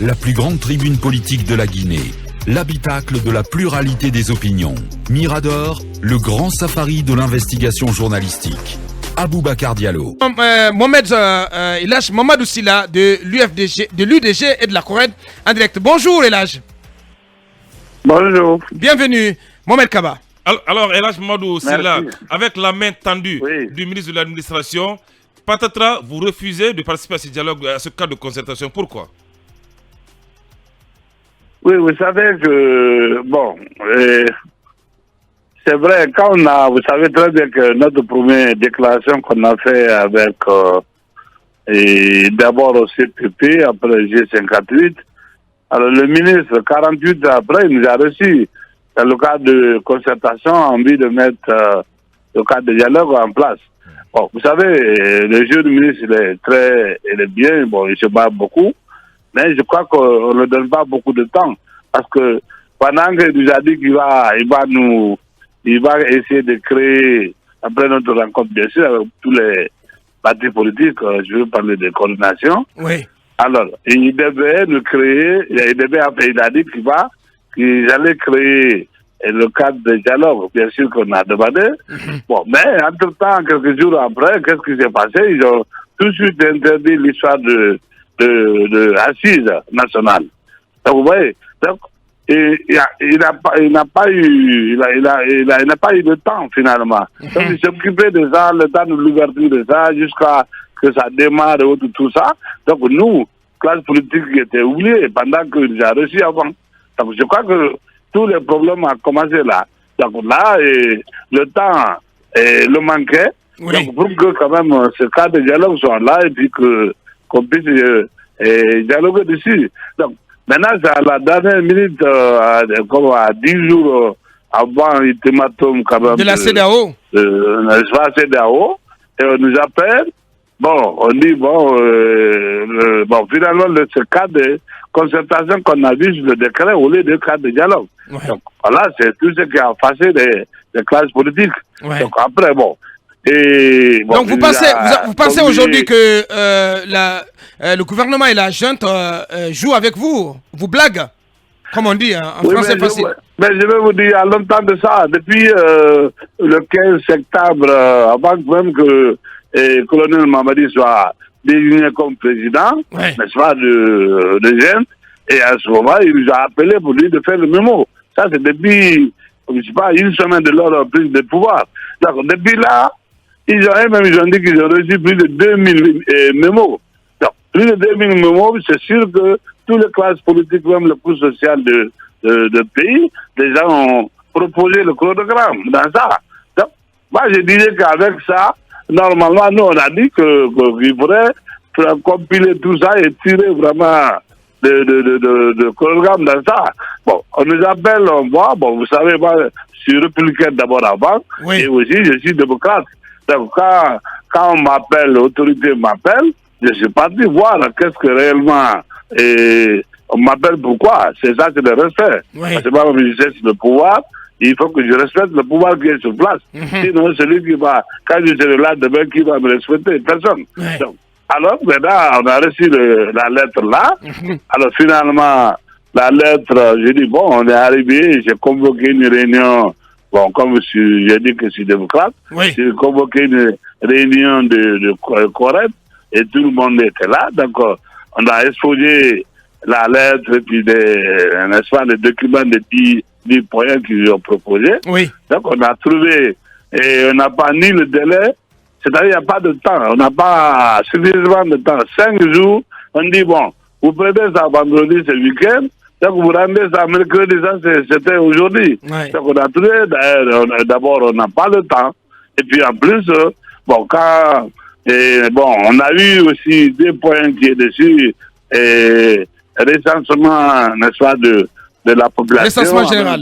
la plus grande tribune politique de la Guinée, l'habitacle de la pluralité des opinions. Mirador, le grand safari de l'investigation journalistique. Aboubacar Diallo. Mohamed Elhaj Mamadou Silla de l'UDG et de la Corède en direct. Bonjour Elhaj. Bonjour. Bienvenue Mohamed Kaba. Alors Elhaj Mamadou Silla, avec la main tendue du ministre de l'administration, Patatra, vous refusez de participer à ce dialogue, à ce cadre de concertation. Pourquoi? Oui, vous savez que, c'est vrai, vous savez très bien que notre première déclaration qu'on a fait avec, d'abord au CPP, après le G58, alors le ministre, 48 heures après, il nous a reçus, dans le cadre de concertation, envie de mettre le cadre de dialogue en place. Bon, vous savez, le jeu du ministre, il est bien, il se bat beaucoup, mais je crois qu'on ne donne pas beaucoup de temps, parce que pendant qu'il nous a dit qu'il va essayer de créer, après notre rencontre, bien sûr, avec tous les partis politiques, je veux parler de coordination. Oui. Alors, il devait nous créer, il a dit qu'ils allaient créer le cadre de dialogue, bien sûr qu'on a demandé. Bon, mais entre-temps, quelques jours après, qu'est-ce qui s'est passé? Ils ont tout de suite interdit l'histoire de assise nationale. Donc, vous voyez, donc, il n'a pas eu de temps finalement. Donc il s'est occupé de ça, le temps de l'ouverture de ça, jusqu'à que ça démarre et tout ça. Donc nous, classe politique qui était oubliée pendant qu'il nous a reçus avant. Donc je crois que tous les problèmes ont commencé là. Donc là, le temps le manquait. Oui. Donc pour que quand même ce cas de dialogue soit là et puis qu'on puisse dialoguer dessus. Donc maintenant, c'est à la dernière minute, comme à 10 jours avant l'ultimatum quand même. De la CEDEAO. N'est-ce pas, CEDEAO. Et on nous appelle. Bon, on dit, finalement, ce cas de concertation qu'on a vu sur le décret au lieu de cas de dialogue. Ouais. Donc, voilà, c'est tout ce qui a effacé les classes politiques. Ouais. Donc, après, donc, vous pensez aujourd'hui que le gouvernement et la junte jouent avec vous blaguent, comme on dit en français facile. Mais je vais vous dire, il y a longtemps de ça, depuis le 15 septembre, avant même que le colonel Mamadi soit désigné comme président, n'est-ce pas, de junte, et à ce moment, il nous a appelé pour lui de faire le mémo. Ça, c'est depuis, je ne sais pas, une semaine de leur prise de pouvoir. Donc, depuis là, ils ont dit qu'ils ont reçu plus de 2000 mémos. Donc, plus de 2000 mémos, c'est sûr que toutes les classes politiques, même le cours social de pays, les gens ont proposé le chronogramme dans ça. Donc, moi, je dirais qu'avec ça, normalement, nous, on a dit qu'il faudrait compiler tout ça et tirer vraiment de chronogramme dans ça. Bon, on nous appelle, on voit, vous savez, moi, je suis républicain d'abord avant, et aussi, je suis démocrate. Donc, quand on m'appelle, l'autorité m'appelle, je suis parti voir qu'est-ce que réellement, on m'appelle pourquoi. C'est ça, c'est le respect. C'est pas comme je sais le pouvoir, il faut que je respecte le pouvoir qui est sur place. Sinon, celui qui va, quand je serai là demain, qui va me respecter? Personne. Donc, alors, maintenant, on a reçu la lettre là. Alors, finalement, la lettre, j'ai dit, on est arrivé, j'ai convoqué une réunion. Bon, comme j'ai dit que je suis démocrate, j'ai convoqué une réunion de Corède et tout le monde était là. Donc, on a exposé la lettre et puis n'est-ce pas, les documents de 10 points qu'ils ont proposés. Donc, on a trouvé, et on n'a pas ni le délai, c'est-à-dire il n'y a pas de temps, on n'a pas suffisamment de temps. 5 jours, on dit, vous prenez ça vendredi, c'est le week-end. Donc, vous rendez ça mercredi, ça c'était aujourd'hui. Donc, on a trouvé, d'abord, on n'a pas le temps. Et puis, en plus, on a eu aussi des points qui est dessus, recensement, n'est-ce pas, de la population. Recensement général.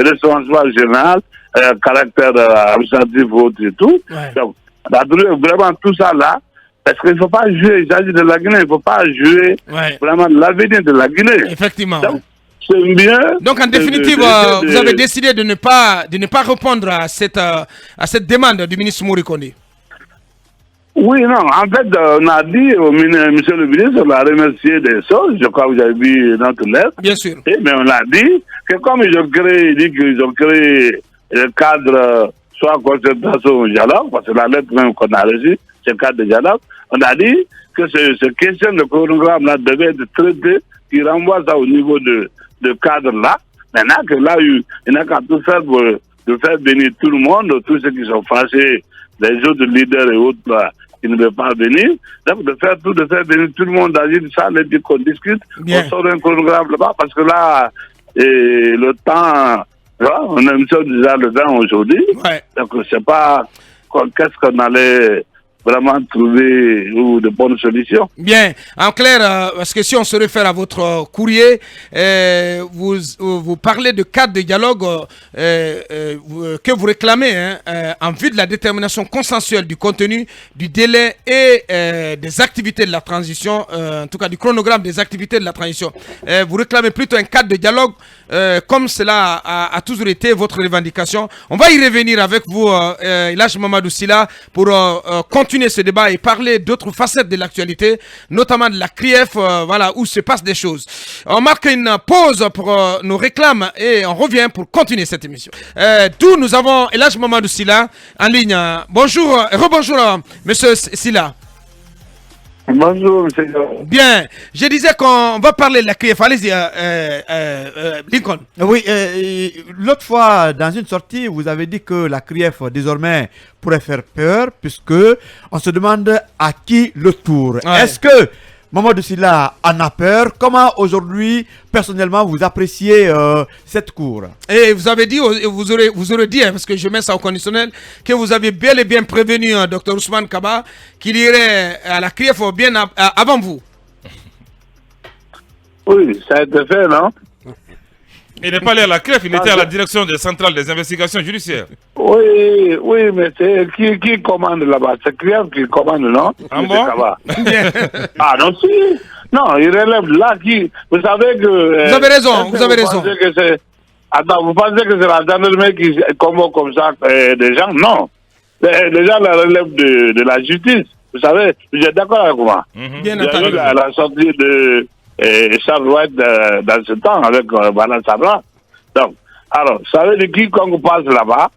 Recensement général, caractère administratif et tout. Donc, on a trouvé vraiment tout ça là. Parce qu'il ne faut pas jouer, il s'agit de la Guinée, il ne faut pas jouer vraiment l'avenir de la Guinée. Effectivement. Donc, c'est bien. Donc en définitive, vous avez décidé de ne pas répondre à cette demande du ministre Mouri Kondé. Oui, non, en fait, on a dit au monsieur le ministre, on l'a remercié des choses, je crois que vous avez vu notre lettre. Bien sûr. Mais on a dit que comme ils ont créé le cadre, soit concertation ou dialogue, parce que la lettre même qu'on a reçue, c'est le cadre de dialogue, on a dit que ce question de chronogramme-là devait être traité, qui renvoie ça au niveau de cadre-là. Maintenant que là, il n'a qu'à tout faire pour de faire venir tout le monde, tous ceux qui sont fâchés, les autres leaders et autres là, qui ne veulent pas venir, donc de faire venir tout le monde dans une salle et puis qu'on discute, on sort un chronogramme là-bas, parce que là, le temps, on a mis ça déjà le temps aujourd'hui, donc je ne sais pas qu'est-ce qu'on allait vraiment trouver ou de bonnes solutions. Bien, en clair, parce que si on se réfère à votre courrier, vous parlez de cadre de dialogue que vous réclamez en vue de la détermination consensuelle du contenu, du délai et des activités de la transition, en tout cas du chronogramme des activités de la transition. Vous réclamez plutôt un cadre de dialogue comme cela a toujours été votre revendication. On va y revenir avec vous, Elhadji Mamadou Sylla, pour continuer ce débat et parler d'autres facettes de l'actualité, notamment de la CRIEF, voilà, où se passent des choses. On marque une pause pour nos réclames et on revient pour continuer cette émission. D'où nous avons Elhadji Mamadou Sylla en ligne. Bonjour, rebonjour, monsieur Sylla. Bonjour, monsieur. Bien, je disais qu'on va parler de la CRIEF. Allez-y, Lincoln. Oui, l'autre fois, dans une sortie, vous avez dit que la CRIEF, désormais, pourrait faire peur, puisque on se demande à qui le tour. Ouais. Est-ce que Mamadou Sylla en a peur? Comment aujourd'hui, personnellement, vous appréciez cette cour? Et vous avez dit, vous aurez dit, parce que je mets ça au conditionnel, que vous avez bel et bien prévenu Dr Ousmane Kaba qu'il irait à la CRIEF bien avant vous. Oui, ça a été fait, non? Il n'est pas allé à la CRIEF, il était à la direction des centrales des investigations judiciaires. Oui, mais c'est qui commande là-bas? C'est CRIEF qui commande, non? Ah bon? Ah non, si. Non, il relève là qui... Vous savez que... Vous avez raison, vous avez raison. Attends, vous pensez que c'est la gendarmerie qui convoque comme ça des gens? Non. Les gens la relèvent de la justice. Vous savez, vous êtes d'accord avec moi? Bien entendu. La sortie de... Charles White dans ce temps avec Bala Sabra. Donc, alors, ça veut dire quiconque passe là-bas,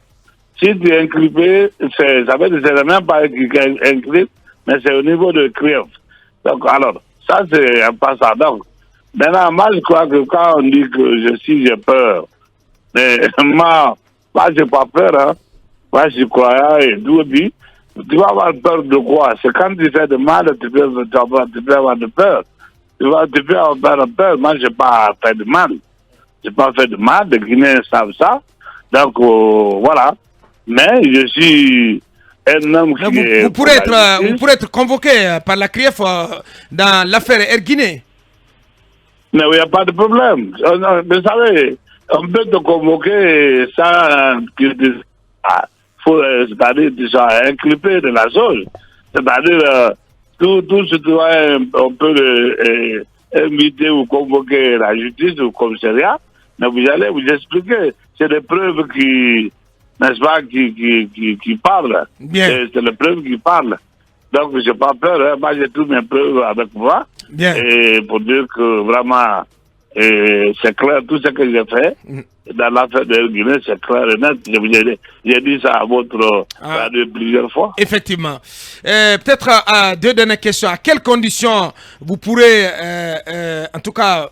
si tu es inculpé, ça veut dire que c'est même pas inculpé, mais c'est au niveau de CRIEF. Donc, alors, ça c'est un pas ça. Donc, maintenant, moi je crois que quand on dit que j'ai peur, mais moi j'ai pas peur, hein. Moi je suis croyant et tout, dit, tu vas avoir peur de quoi? C'est quand tu fais de mal, tu peux avoir de peur. Tu peux avoir peur. Moi, je n'ai pas fait de mal. Je n'ai pas fait de mal. Les Guinéens savent ça. Donc, voilà. Mais je suis un homme qui est... Vous pourrez être convoqué par la CRIEF dans l'affaire Air Guinée. Mais il n'y a pas de problème. Vous savez, on peut te convoquer sans que c'est-à-dire que tu sois inculpé de la chose. C'est-à-dire... Tout citoyen, on peut inviter ou convoquer la justice ou le commissariat, mais vous allez vous expliquer. C'est des preuves qui, n'est-ce pas, qui parlent. C'est les preuves qui parlent. Donc, je n'ai pas peur. Hein. Moi, j'ai toutes mes preuves avec moi. Bien. Et pour dire que vraiment, c'est clair, tout ce que j'ai fait. Dans l'affaire de Guinée, c'est clair et net. J'ai dit ça à votre radio plusieurs fois. Effectivement. Peut-être deux dernières questions. À quelles conditions vous pourrez, en tout cas,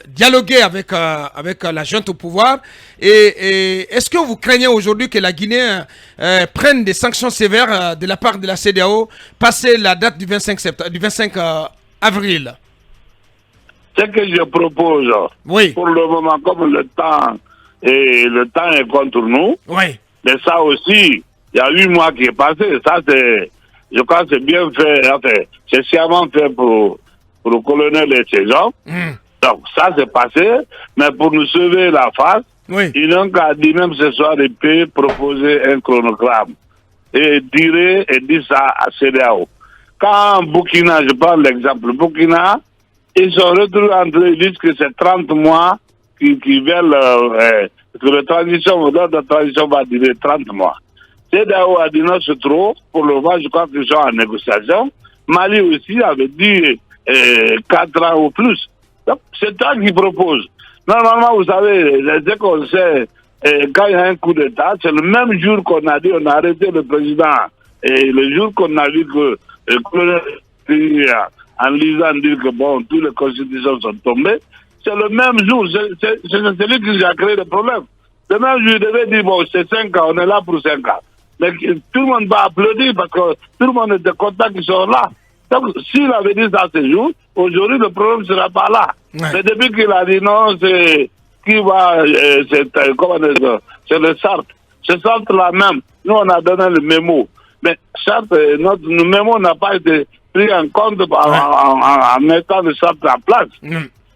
dialoguer avec la junte au pouvoir? Et est-ce que vous craignez aujourd'hui que la Guinée prenne des sanctions sévères de la part de la CEDEAO, passé la date du 25 avril? Ce que je propose, pour le moment, comme le temps est contre nous, mais ça aussi, il y a 8 mois qui est passé, ça c'est, je crois que c'est bien fait, enfin, c'est sciemment fait pour le colonel et ses hommes. Donc ça c'est passé, mais pour nous sauver la face, ils n'ont qu'à dire même ce soir, ils peuvent proposer un chronogramme et dire ça à CEDEAO. Quand Burkina, je prends l'exemple, Burkina, ils sont retrouvés entre eux, ils disent que c'est 30 mois qui veulent que la transition va durer 30 mois. CEDEAO a dit non, c'est trop. Pour le moment, je crois qu'ils sont en négociation. Mali aussi avait dit 4 ans ou plus. Donc, c'est toi qui propose. Normalement, vous savez, dès qu'on sait, quand il y a un coup d'État, c'est le même jour qu'on a dit on a arrêté le président. Et le jour qu'on a vu que le colonel, en lisant, dire que bon, toutes les constitutions sont tombées, c'est le même jour. C'est celui qui a créé le problème. Le même jour, il devait dire bon, c'est 5 ans, on est là pour 5 ans. Mais tout le monde va applaudir parce que tout le monde était content qu'ils sont là. Donc, s'il avait dit ça ce jour, aujourd'hui, le problème ne sera pas là. Ouais. Mais depuis qu'il a dit non, c'est qui va, c'est le Sartre. Ce Sartre-là même, nous, on a donné le mémo. Mais Sartre, notre mémo n'a pas été pris en compte en mettant le Sartre en place.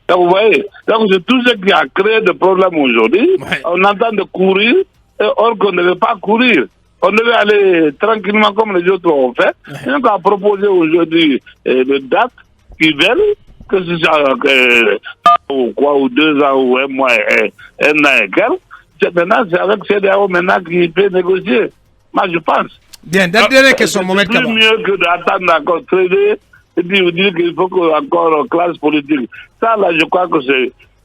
Donc, vous voyez, donc c'est tout ce qui a créé des problèmes aujourd'hui. On entend de courir, or qu'on ne veut pas courir. On devait aller tranquillement comme les autres ont fait. Donc, on a proposé aujourd'hui des dates qui veulent, que ce soit ou 2 ans ou 1 mois, 1 an et quelques. Maintenant, c'est avec CEDEAO maintenant qui peut négocier. Moi, je pense. Bien, dernière question, Mohamed Kaba. C'est mieux que d'attendre encore trader et puis vous dire qu'il faut encore classe politique. Ça, là, je crois que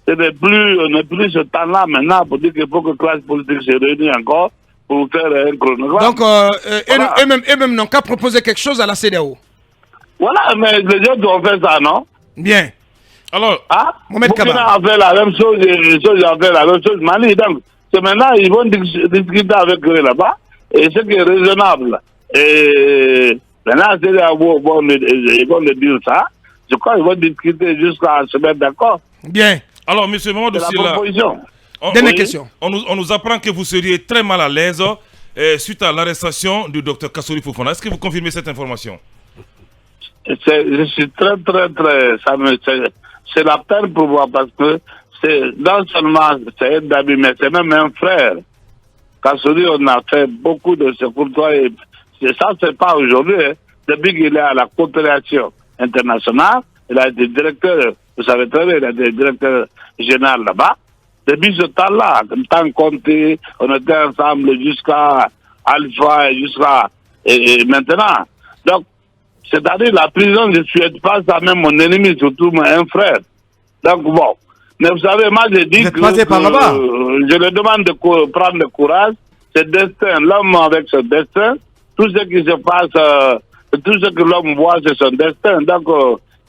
on n'est plus ce temps-là maintenant pour dire qu'il faut que classe politique se réunisse encore pour faire un chronogramme. Donc, eux-mêmes n'ont qu'à proposer quelque chose à la CEDEAO. Voilà, mais les autres ont fait ça, non? Bien. Alors, Mohamed Kaba a fait la même chose, les choses ont fait la même chose. Mali, donc, c'est maintenant, ils vont discuter avec eux là-bas, et ce qui est raisonnable. Et maintenant, ils vont le dire ça. Je crois qu'ils vont discuter jusqu'à se mettre d'accord. Bien. Alors, M. Mamadou Sylla, dernière question. On nous apprend que vous seriez très mal à l'aise suite à l'arrestation du Dr Kassory Fofana. Est-ce que vous confirmez cette information? Je suis très... C'est la peine pour moi parce que non seulement c'est un ami, mais c'est même un frère. Kassory, on a fait beaucoup de ce pour toi. Et ça, c'est pas aujourd'hui. Hein. Depuis qu'il est à la coopération internationale, il a été directeur, vous savez très bien, il a été directeur général là-bas. Depuis ce temps-là, tant compté, on était ensemble jusqu'à Alpha et jusqu'à et maintenant. Donc, c'est-à-dire la prison, je ne souhaite pas ça même mon ennemi, surtout un frère. Donc bon, mais vous savez, moi je dis que je le demande de prendre le courage, c'est destin, l'homme avec son destin, tout ce qui se passe, tout ce que l'homme voit, c'est son destin. Donc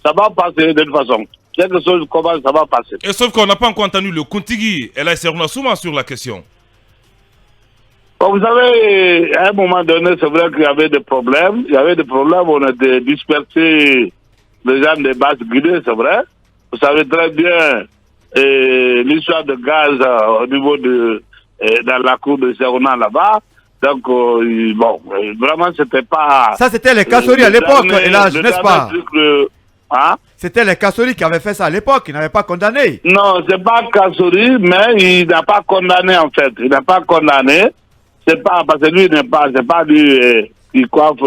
ça va passer de toute façon. Quelque chose commence, ça va passer. Et sauf qu'on n'a pas encore entendu le Kontigi et la Serna Souma sur la question. Bon, vous savez, à un moment donné, c'est vrai qu'il y avait des problèmes. Il y avait des problèmes, on était dispersés, les gens des basses Guinée, c'est vrai. Vous savez très bien l'histoire de gaz au niveau dans la cour de Serona là-bas. Donc, bon, vraiment, c'était pas... Ça, c'était les Kassory à l'époque, hélas, n'est-ce pas? C'était les Kassory qui avaient fait ça à l'époque, ils n'avaient pas condamné. Non, c'est pas Kassory, mais il n'a pas condamné, en fait. Il n'a pas condamné. C'est pas, parce que lui, c'est pas lui qui coiffe,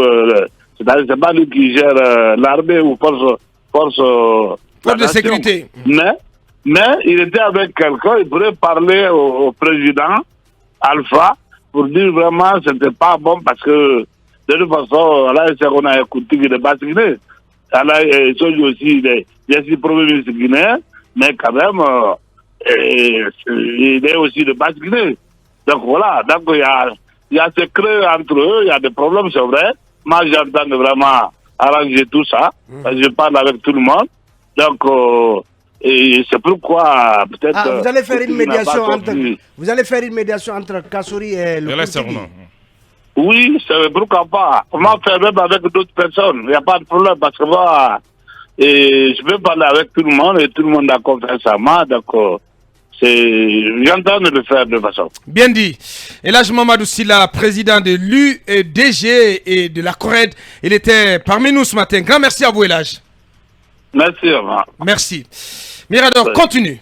c'est-à-dire, c'est pas lui qui gère l'armée ou force de sécurité. Mais il était avec quelqu'un, il pourrait parler au président Alpha pour dire vraiment que c'était pas bon parce que de toute façon, là, on a écouté qu'il est pas guinéen. Là, il aussi, il est premier ministre guinéen, mais quand même, il est aussi de base guinéen. Donc voilà, donc il y a ce creux entre eux, il y a des problèmes, c'est vrai. Moi, j'entends vraiment arranger tout ça. Je parle avec tout le monde. Donc, et c'est pourquoi peut-être... vous allez faire une médiation entre... Vous allez faire une médiation entre Kassory et le Kontigi. Oui, pourquoi pas. On va faire même avec d'autres personnes. Il n'y a pas de problème parce que moi, je peux parler avec tout le monde et tout le monde a confiance à moi. Donc, j'entends de le faire de façon. Bien dit. Elhadji Mamadou Sylla, président de l'UDG et de la CORED, il était parmi nous ce matin. Grand merci à vous, Elhadji. Merci, au revoir. Merci. Mirador, continue.